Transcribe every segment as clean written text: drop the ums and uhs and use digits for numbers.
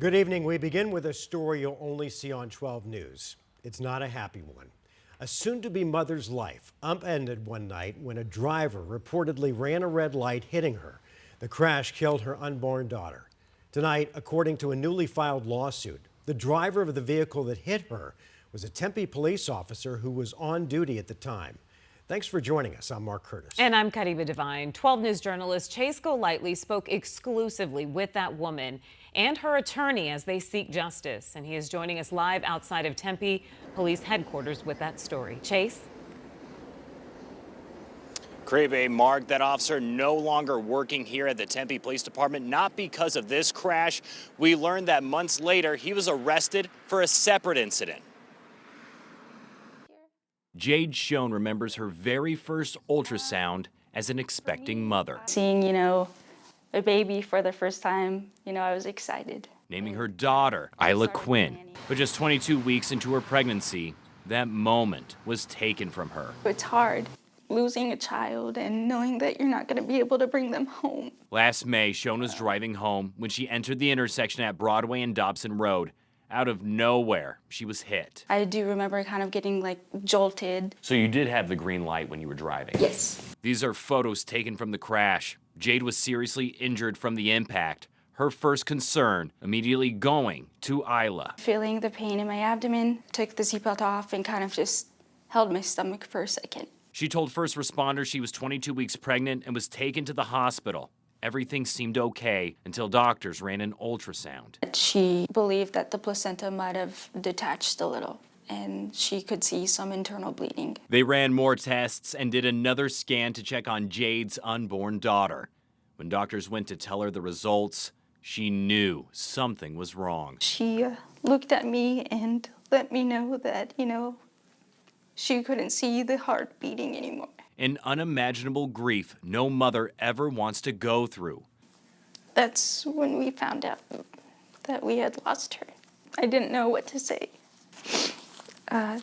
Good evening. We begin with a story you'll only see on 12 News. It's not a happy one. A soon-to-be mother's life upended one night when a driver reportedly ran a red light, hitting her. The crash killed her unborn daughter. Tonight, according to a newly filed lawsuit, the driver of the vehicle that hit her was a Tempe police officer who was on duty at the time. Thanks for joining us. I'm Mark Curtis. And I'm Kadiba Devine. 12 News journalist Chase Golightly spoke exclusively with that woman and her attorney as they seek justice. And he is joining us live outside of Tempe Police Headquarters with that story. Chase? Crave, Mark, that officer no longer working here at the Tempe Police Department, not because of this crash. We learned that months later, he was arrested for a separate incident. Jade Schoen remembers her very first ultrasound as an expecting mother. Seeing, a baby for the first time, I was excited. Naming her daughter Isla Quinn. But just 22 weeks into her pregnancy, that moment was taken from her. It's hard losing a child and knowing that you're not going to be able to bring them home. Last May, Schoen was driving home when she entered the intersection at Broadway and Dobson Road. Out of nowhere, she was hit. I do remember kind of getting jolted. So you did have the green light when you were driving? Yes. These are photos taken from the crash. Jade was seriously injured from the impact. Her first concern, immediately going to Isla. Feeling the pain in my abdomen, took the seatbelt off and kind of just held my stomach for a second. She told first responders she was 22 weeks pregnant and was taken to the hospital. Everything seemed okay until doctors ran an ultrasound. She believed that the placenta might have detached a little, and she could see some internal bleeding. They ran more tests and did another scan to check on Jade's unborn daughter. When doctors went to tell her the results, she knew something was wrong. She looked at me and let me know that, she couldn't see the heart beating anymore. An unimaginable grief no mother ever wants to go through. That's when we found out that we had lost her. I didn't know what to say.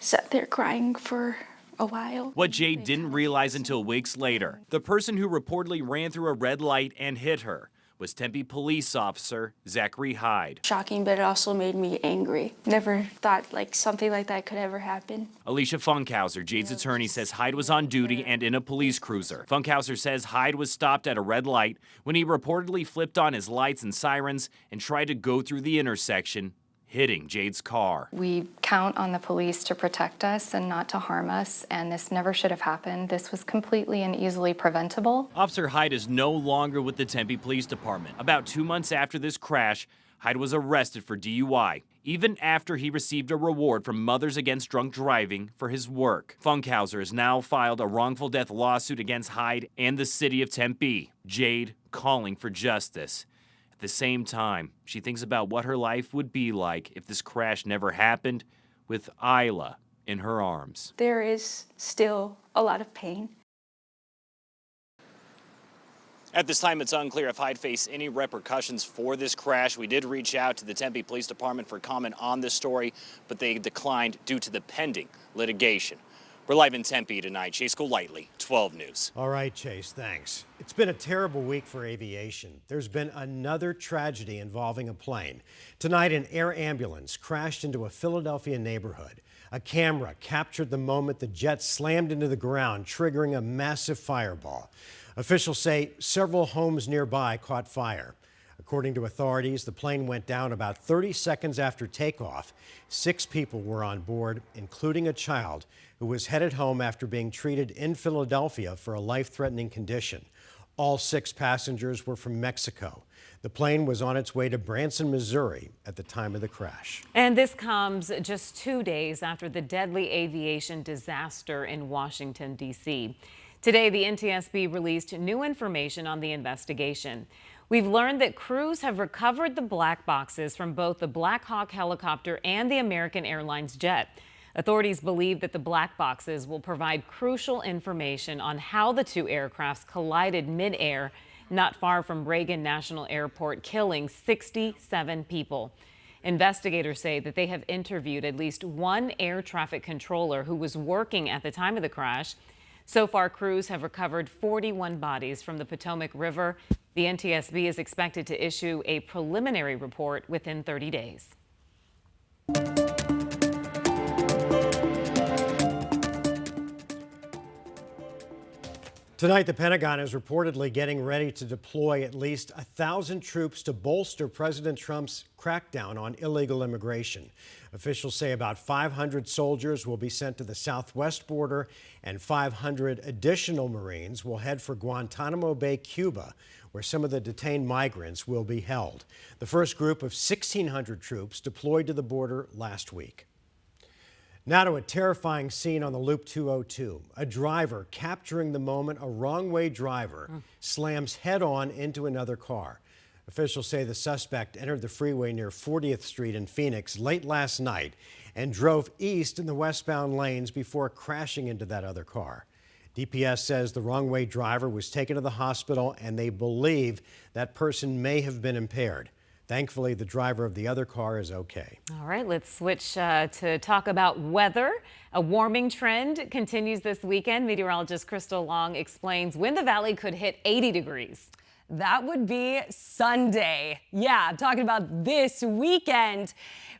Sat there crying for a while. What Jade didn't realize until weeks later, the person who reportedly ran through a red light and hit her was Tempe police officer Zachary Hyde. Shocking, but it also made me angry. Never thought something like that could ever happen. Alicia Funkhauser, Jade's attorney, says Hyde was on duty and in a police cruiser. Funkhauser says Hyde was stopped at a red light when he reportedly flipped on his lights and sirens and tried to go through the intersection, hitting Jade's car. We count on the police to protect us and not to harm us, and this never should have happened. This was completely and easily preventable. Officer Hyde is no longer with the Tempe Police Department. About 2 months after this crash, Hyde was arrested for DUI, even after he received a reward from Mothers Against Drunk Driving for his work. Funkhauser has now filed a wrongful death lawsuit against Hyde and the city of Tempe. Jade calling for justice. At the same time, she thinks about what her life would be like if this crash never happened, with Isla in her arms. There is still a lot of pain. At this time, it's unclear if Hyde faced any repercussions for this crash. We did reach out to the Tempe Police Department for comment on this story, but they declined due to the pending litigation. We're live in Tempe tonight. Chase Golightly, 12 News. All right, Chase, thanks. It's been a terrible week for aviation. There's been another tragedy involving a plane. Tonight, an air ambulance crashed into a Philadelphia neighborhood. A camera captured the moment the jet slammed into the ground, triggering a massive fireball. Officials say several homes nearby caught fire. According to authorities, the plane went down about 30 seconds after takeoff. 6 people were on board, including a child who was headed home after being treated in Philadelphia for a life-threatening condition. All 6 passengers were from Mexico. The plane was on its way to Branson, Missouri at the time of the crash. And this comes just 2 days after the deadly aviation disaster in Washington, D.C. Today, the NTSB released new information on the investigation. We've learned that crews have recovered the black boxes from both the Black Hawk helicopter and the American Airlines jet. Authorities believe that the black boxes will provide crucial information on how the 2 aircrafts collided mid-air not far from Reagan National Airport, killing 67 people. Investigators say that they have interviewed at least one air traffic controller who was working at the time of the crash. So far, crews have recovered 41 bodies from the Potomac River. The NTSB is expected to issue a preliminary report within 30 days. Tonight, the Pentagon is reportedly getting ready to deploy at least 1,000 troops to bolster President Trump's crackdown on illegal immigration. Officials say about 500 soldiers will be sent to the southwest border, and 500 additional Marines will head for Guantanamo Bay, Cuba, where some of the detained migrants will be held. The first group of 1,600 troops deployed to the border last week. Now to a terrifying scene on the Loop 202. A driver capturing the moment a wrong-way driver slams head-on into another car. Officials say the suspect entered the freeway near 40th Street in Phoenix late last night and drove east in the westbound lanes before crashing into that other car. DPS says the wrong-way driver was taken to the hospital and they believe that person may have been impaired. Thankfully, the driver of the other car is okay. All right, let's switch to talk about weather. A warming trend continues this weekend. Meteorologist Crystal Long explains when the valley could hit 80 degrees. That would be Sunday. Yeah, I'm talking about this weekend.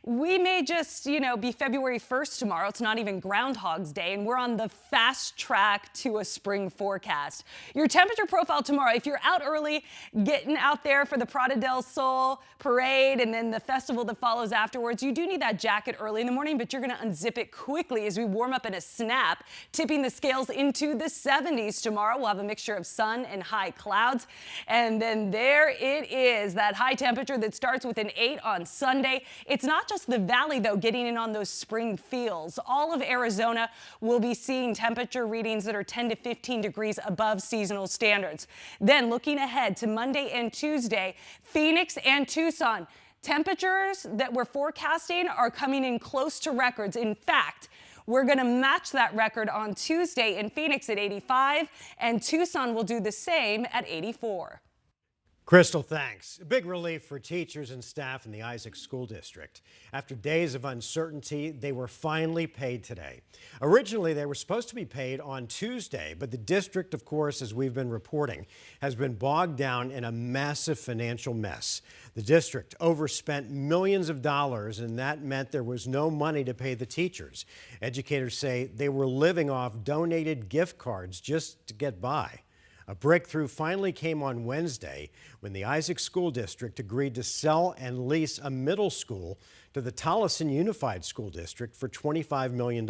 We may just, be February 1st tomorrow. It's not even Groundhog's Day, and we're on the fast track to a spring forecast. Your temperature profile tomorrow, if you're out early, getting out there for the Prada del Sol parade and then the festival that follows afterwards, you do need that jacket early in the morning, but you're going to unzip it quickly as we warm up in a snap, tipping the scales into the 70s tomorrow. We'll have a mixture of sun and high clouds. And then there it is, that high temperature that starts with an 8 on Sunday. It's not just the valley, though, getting in on those spring feels. All of Arizona will be seeing temperature readings that are 10 to 15 degrees above seasonal standards. Then looking ahead to Monday and Tuesday, Phoenix and Tucson, temperatures that we're forecasting are coming in close to records. In fact, we're going to match that record on Tuesday in Phoenix at 85, and Tucson will do the same at 84. Crystal, thanks. A big relief for teachers and staff in the Isaac School District. After days of uncertainty, they were finally paid today. Originally, they were supposed to be paid on Tuesday, but the district, of course, as we've been reporting, has been bogged down in a massive financial mess. The district overspent millions of dollars, and that meant there was no money to pay the teachers. Educators say they were living off donated gift cards just to get by. A breakthrough finally came on Wednesday when the Isaac School District agreed to sell and lease a middle school to the Tolleson Unified School District for $25 million.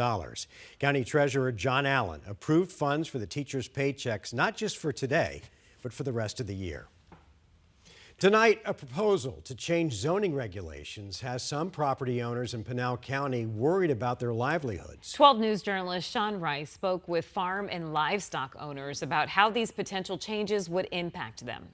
County Treasurer John Allen approved funds for the teachers' paychecks, not just for today, but for the rest of the year. Tonight, a proposal to change zoning regulations has some property owners in Pinal County worried about their livelihoods. 12 News journalist Sean Rice spoke with farm and livestock owners about how these potential changes would impact them.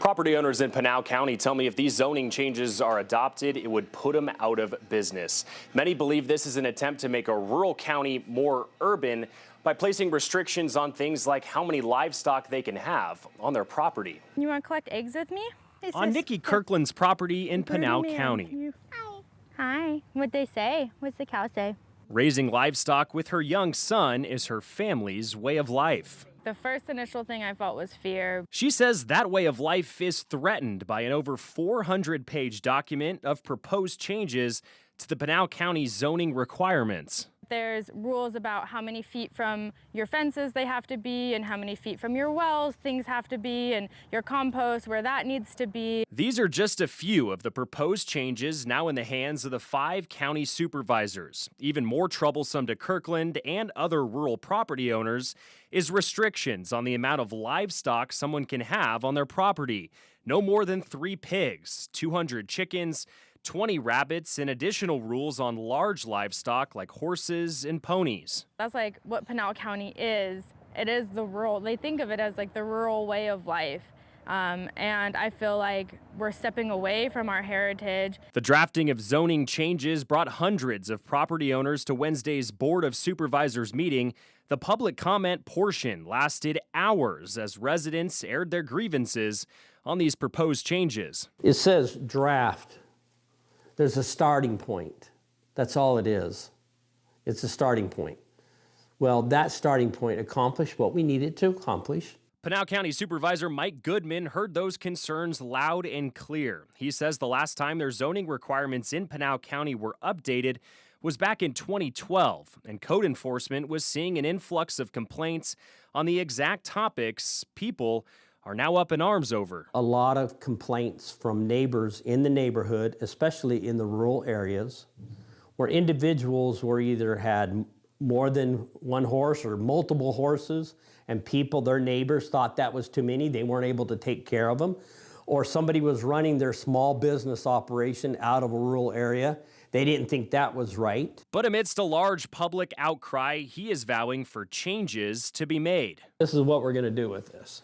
Property owners in Pinal County tell me if these zoning changes are adopted, it would put them out of business. Many believe this is an attempt to make a rural county more urban by placing restrictions on things like how many livestock they can have on their property. You want to collect eggs with me? On Nikki Kirkland's property in Pinal County. Hi. Hi. What'd they say? What's the cow say? Raising livestock with her young son is her family's way of life. The first initial thing I felt was fear. She says that way of life is threatened by an over 400-page document of proposed changes to the Pinal County zoning requirements. There's rules about how many feet from your fences they have to be and how many feet from your wells things have to be and your compost where that needs to be. These are just a few of the proposed changes now in the hands of the 5 county supervisors. Even more troublesome to Kirkland and other rural property owners is restrictions on the amount of livestock someone can have on their property. No more than 3 pigs, 200 chickens, 20 rabbits, and additional rules on large livestock like horses and ponies. That's like what Pinal County is. It is the rural, they think of it as like the rural way of life. And I feel like we're stepping away from our heritage. The drafting of zoning changes brought hundreds of property owners to Wednesday's Board of Supervisors meeting. The public comment portion lasted hours as residents aired their grievances on these proposed changes. It says draft. There's a starting point. That's all it is. It's a starting point. Well, that starting point accomplished what we needed to accomplish. Pinal County Supervisor Mike Goodman heard those concerns loud and clear. He says the last time their zoning requirements in Pinal County were updated was back in 2012, and code enforcement was seeing an influx of complaints on the exact topics people are now up in arms over. A lot of complaints from neighbors in the neighborhood, especially in the rural areas, where individuals were either had more than one horse or multiple horses, and people, their neighbors, thought that was too many. They weren't able to take care of them. Or somebody was running their small business operation out of a rural area. They didn't think that was right. But amidst a large public outcry, he is vowing for changes to be made. This is what we're going to do with this.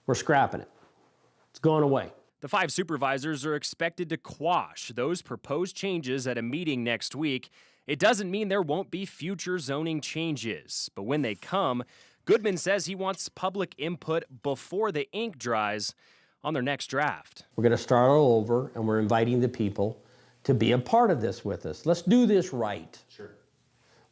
We're scrapping it. It's going away. The 5 supervisors are expected to quash those proposed changes at a meeting next week. It doesn't mean there won't be future zoning changes, but when they come, Goodman says he wants public input before the ink dries on their next draft. We're going to start all over, and we're inviting the people to be a part of this with us. Let's do this right. Sure.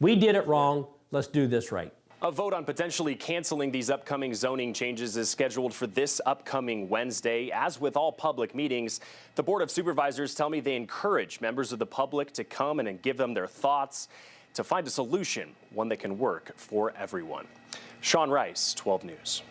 We did it wrong. Let's do this right. A vote on potentially canceling these upcoming zoning changes is scheduled for this upcoming Wednesday. As with all public meetings, the Board of Supervisors tell me they encourage members of the public to come in and give them their thoughts to find a solution, one that can work for everyone. Sean Rice, 12 News.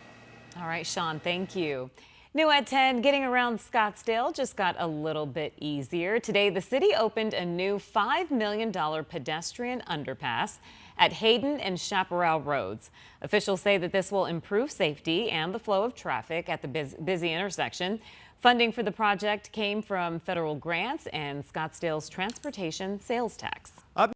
All right, Sean, thank you. New at 10, getting around Scottsdale just got a little bit easier. Today, the city opened a new $5 million pedestrian underpass at Hayden and Chaparral Roads. Officials say that this will improve safety and the flow of traffic at the busy intersection. Funding for the project came from federal grants and Scottsdale's transportation sales tax.